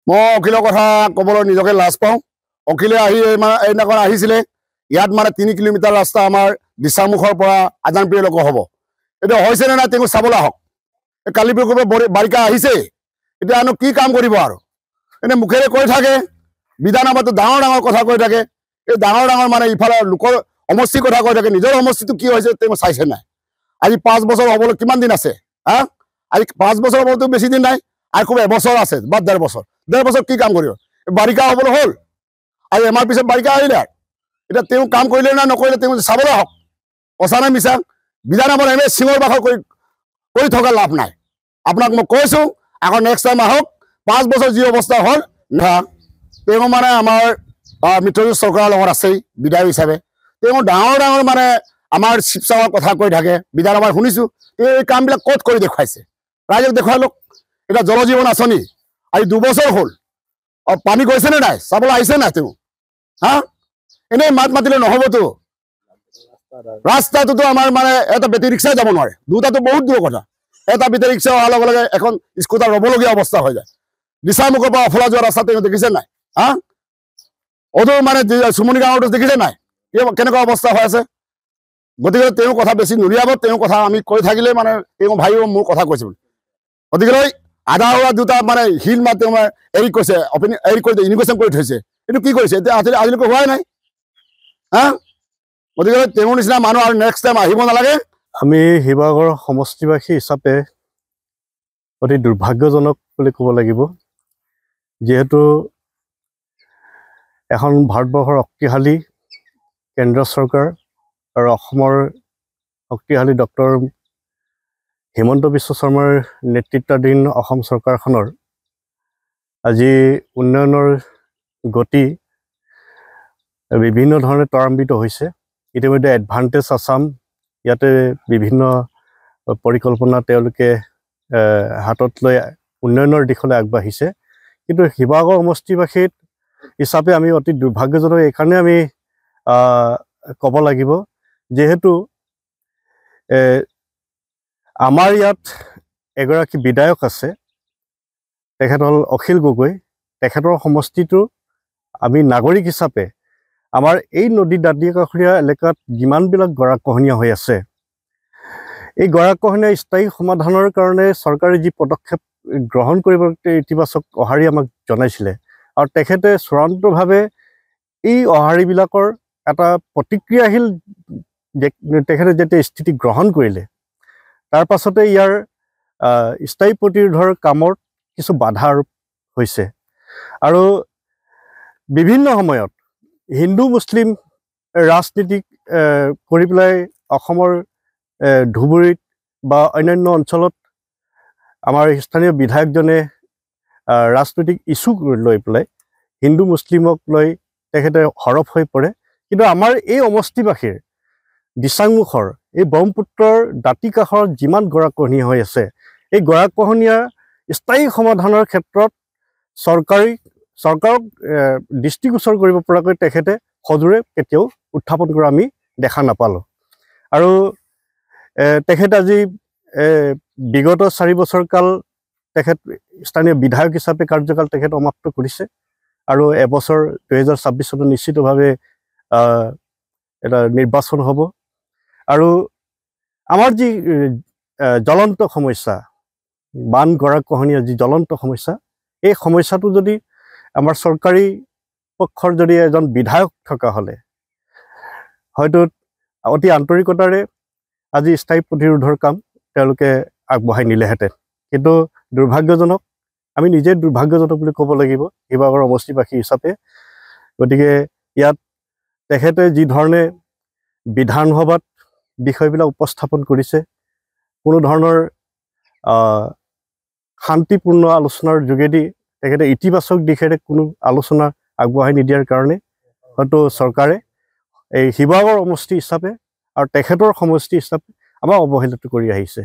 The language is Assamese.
মই অখিলৰ কথা ক'বলৈ নিজকে লাজ পাওঁ। অখিলে আহি এইদিনাখন আহিছিলে। ইয়াত 3 কিলোমিটাৰ ৰাস্তা আমাৰ দিছামুখৰ পৰা আজানপীৰলৈকে হ'ব। এতিয়া হৈছেনে নাই তেওঁ চাবলৈ আহক। কালি বাৰিষা আহিছে, এতিয়া কি কাম কৰিব আৰু এনে মুখেৰে কৈ থাকে। বিধানসভাতো ডাঙৰ ডাঙৰ কথা কৈ থাকে। এই ডাঙৰ ইফালে লোকৰ সমষ্টিৰ কথা কৈ থাকে। নিজৰ সমষ্টিটো কি হৈছে তেওঁ চাইছে নাই? আজি 5 বছৰ হ'বলৈ কিমান দিন আছে? আজি 5 বছৰ হ'বতো বেছি দিন নাই, আৰু খুব এবছৰ আছে বা 1.5 বছৰ। 1.5 বছৰ কি কাম কৰিব? বাৰিষা হ'বলৈ হ'ল আৰু এমাহ পিছত বাৰিষা আহিলে। এতিয়া তেওঁ কাম কৰিলে নে নকৰিলে তেওঁ চাবলৈ আহক। সঁচা নে মিছা? বিধানসভাত এনে চিঙৰ বাখৰ কৰি থকা লাভ নাই। আপোনাক মই কৈছোঁ, আকৌ নেক্সট টাইম আহক। 5 বছৰ যি অৱস্থা হ'ল তেওঁ আমাৰ মিত্ৰজোঁট চৰকাৰৰ লগত আছেই বিধায়ক হিচাপে। তেওঁ ডাঙৰ আমাৰ শিৱসাগৰৰ কথা কৈ থাকে। বিধানসভাত শুনিছোঁ এই কামবিলাক ক'ত কৰি দেখুৱাইছে? ৰাইজক দেখুৱাই লওক। এতিয়া জল জীৱন আঁচনি আজি 2 বছৰ হ'ল, পানী গৈছেনে নাই? চাবলৈ আহিছে নাই তেওঁ? এনেই মাতিলে নহ'বতো। ৰাস্তাটোতো আমাৰ এটা বেটেৰী ৰিক্সাই যাব নোৱাৰে। দুটাতো বহুত দূৰৰ কথা। এটা বেটেৰী ৰিক্সা অহাৰ লগে লগে এখন স্কুটাৰ ৰ'বলগীয়া অৱস্থা হৈ যায়। দিছামুখৰ পৰা অফলা যোৱা ৰাস্তা তেওঁ দেখিছে নাই? অদূৰ চুমনি গাঁৱতো দেখিছে নাই কেনেকুৱা অৱস্থা হৈ আছে? গতিকে তেওঁৰ কথা বেছি নুলিয়াব। তেওঁৰ কথা আমি কৈ থাকিলে তেওঁ ভাইও মোৰ কথা কৈছে বুলি। গতিকে আধা হোৱা দুটা শিল তেওঁ এৰি কৈছে, এৰি কৰি ইনিগেশ্যন কৰি থৈছে। এইটো কি কৰিছে? এতিয়া আজিলৈকে হোৱাই নাই। গতিকে তেওঁৰ নিচিনা মানুহ আৰু নেক্সট টাইম আহিব নালাগে। আমি শিৱসাগৰ সমষ্টিবাসী হিচাপে অতি দুৰ্ভাগ্যজনক বুলি ক'ব লাগিব। যিহেতু এখন ভাৰতবৰ্ষৰ শক্তিশালী কেন্দ্ৰ চৰকাৰ আৰু অসমৰ শক্তিশালী ডক্টৰ হিমন্ত বিশ্ব শৰ্মাৰ নেতৃত্বাধীন অসম চৰকাৰখনৰ আজি উন্নয়নৰ গতি বিভিন্ন ধৰণে ত্বৰান্বিত হৈছে। ইতিমধ্যে এডভান্টেজ আছাম ইয়াতে বিভিন্ন পৰিকল্পনা তেওঁলোকে হাতত লৈ উন্নয়নৰ দিশলৈ আগবাঢ়িছে। কিন্তু শিৱসাগৰ সমষ্টিবাসীত হিচাপে আমি অতি দুৰ্ভাগ্যজনক এইকাৰণে আমি ক'ব লাগিব, যিহেতু আমাৰ ইয়াত এগৰাকী বিধায়ক আছে, তেখেত হ'ল অখিল গগৈ। তেখেতৰ সমষ্টিটো আমি নাগৰিক হিচাপে আমাৰ এই নদী দাঁতিকাষৰীয়া এলেকাত যিমানবিলাক গৰাখহনীয়া হৈ আছে, এই গৰাখহনীয়া স্থায়ী সমাধানৰ কাৰণে চৰকাৰে যি পদক্ষেপ গ্ৰহণ কৰিবলৈ ইতিবাচক অহাৰি আমাক জনাইছিলে, আৰু তেখেতে চূড়ান্তভাৱে এই অহাৰিবিলাকৰ এটা প্ৰতিক্ৰিয়াশীল তেখেতে যেতিয়া স্থিতি গ্ৰহণ কৰিলে, তাৰ পাছতে ইয়াৰ স্থায়ী প্ৰতিৰোধৰ কামত কিছু বাধা আৰোপ হৈছে। আৰু বিভিন্ন সময়ত হিন্দু মুছলিম ৰাজনীতিক কৰি পেলাই অসমৰ ধুবুৰীত বা অন্যান্য অঞ্চলত আমাৰ স্থানীয় বিধায়কজনে ৰাজনৈতিক ইছ্যু লৈ পেলাই হিন্দু মুছলিমক লৈ তেখেতে সৰব হৈ পৰে। কিন্তু আমাৰ এই সমষ্টিবাসীৰ দিচাংমুখৰ এই ব্ৰহ্মপুত্ৰৰ দাঁতি কাষৰ যিমান গৰাখহনীয়া হৈ আছে, এই গৰাখহনীয়াৰ স্থায়ী সমাধানৰ ক্ষেত্ৰত চৰকাৰক দৃষ্টিগোচৰ কৰিব পৰাকৈ তেখেতে সজোৰে কেতিয়াও উত্থাপন কৰা আমি দেখা নাপালোঁ। আৰু তেখেত আজি বিগত 4 বছৰ কাল তেখেত স্থানীয় বিধায়ক হিচাপে কাৰ্যকাল তেখেত সমাপ্ত কৰিছে। আৰু এবছৰ 2026 চনত নিশ্চিতভাৱে এটা নিৰ্বাচন হ'ব। আৰু আমাৰ যি জ্বলন্ত সমস্যা, বান গৰাখহনীয়া যি জ্বলন্ত সমস্যা, এই সমস্যাটো যদি আমাৰ চৰকাৰী পক্ষৰ যদি এজন বিধায়ক থকা হ'লে হয়তো অতি আন্তৰিকতাৰে আজি স্থায়ী প্ৰতিৰোধৰ কাম তেওঁলোকে আগবঢ়াই নিলেহেঁতেন। কিন্তু দুৰ্ভাগ্যজনক, আমি নিজে দুৰ্ভাগ্যজনক বুলি ক'ব লাগিব শিৱসাগৰ সমষ্টিবাসী হিচাপে। গতিকে ইয়াত তেখেতে যি ধৰণে বিধানসভাত বিষয়বিলাক উপস্থাপন কৰিছে, কোনো ধৰণৰ শান্তিপূৰ্ণ আলোচনাৰ যোগেদি তেখেতে ইতিবাচক দিশেৰে কোনো আলোচনা আগবঢ়াই নিদিয়াৰ কাৰণে হয়তো চৰকাৰে এই শিৱসাগৰ সমষ্টি হিচাপে আৰু তেখেতৰ সমষ্টি হিচাপে আমাক অৱহেলিত কৰি আহিছে।